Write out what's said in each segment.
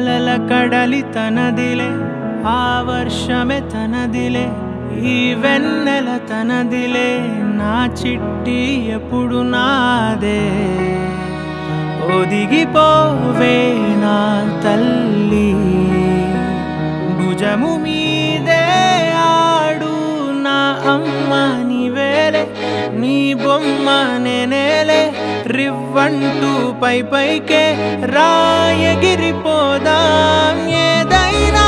కలల కడలి తనదిలే ఆ వర్షమే తనదిలే ఈ వెన్నెల తనదిలే నా చిట్టి ఎప్పుడు నాదే ఒదిగిపోవే నా తల్లి భుజము మీదే ఆడు నా అమ్మ నీవేలే నీ బొమ్మ నేనేలే రివ్వంటూ పై పైకే రాయగిరిపోదాం ఏదైనా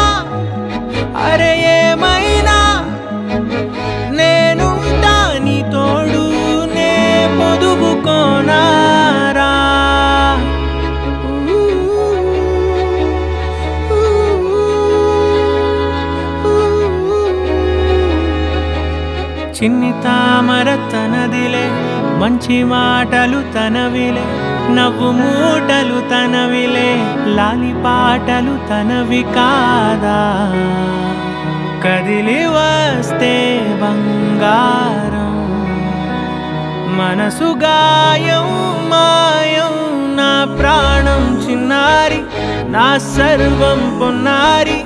అరే ఏమైనా నేనుంటా నీ తోడు నే పొదుపుకోనారా చిన్ని తామర తనదిలే మంచి మాటలు తనవిలే నవ్వు మూటలు తనవిలే లాలి పాటలు తనవి కాదా కదిలి వస్తే బంగారం మనసు గాయం మాయం నా ప్రాణం చిన్నారి నా సర్వం పొన్నారి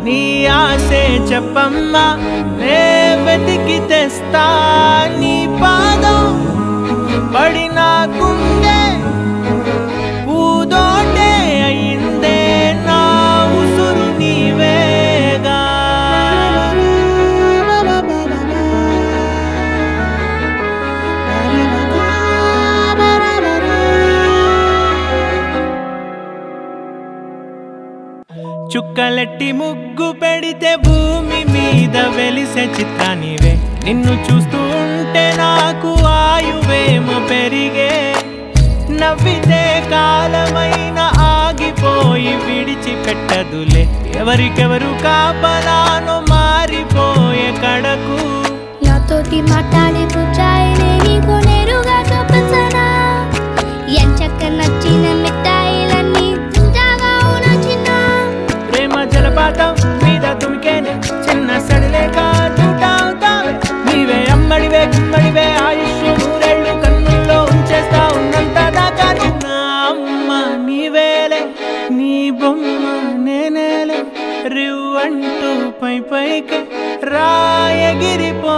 నీ ఆశే చెప్పమ్మా నే వెతికి తెస్తా నీ పాదం పడి నాకుందే పూదోటే అయిందే నా ఉసురు నీవేగా చుక్కలెట్టి ముగ్గు పెడితే భూమి మీద వెలిసే చిత్రానివే నిన్ను చూస్తూ ఉంటే నాకు ఆయువేమో పెరిగే నవ్వితే కాలమైన ఆగిపోయి విడిచిపెట్టదులే ఎవరికెవరు కాపలానో మారిపోయే కడకు నాతోటి మాట్లాడే పుచ్చాయినే నీకు నేరుగా చూపించనా ఎంచక్క నచ్చిన మిఠాయిలన్నీ తింటావా నచ్చిన ప్రేమ జలపాతం మీద తుమికేనే చిన్న సడిలేక చూటావుతావే నీవే అమ్మడివే గుమ్మడివే ఆయుష్ నూరేళ్ళు కన్నుల్లో ఉంచేస్తా ఉన్నంత దాకా నా అమ్మ నీవేలే నీ బొమ్మ నేనేలే రివ్వంటూ పై పైకి రాయగిరిపో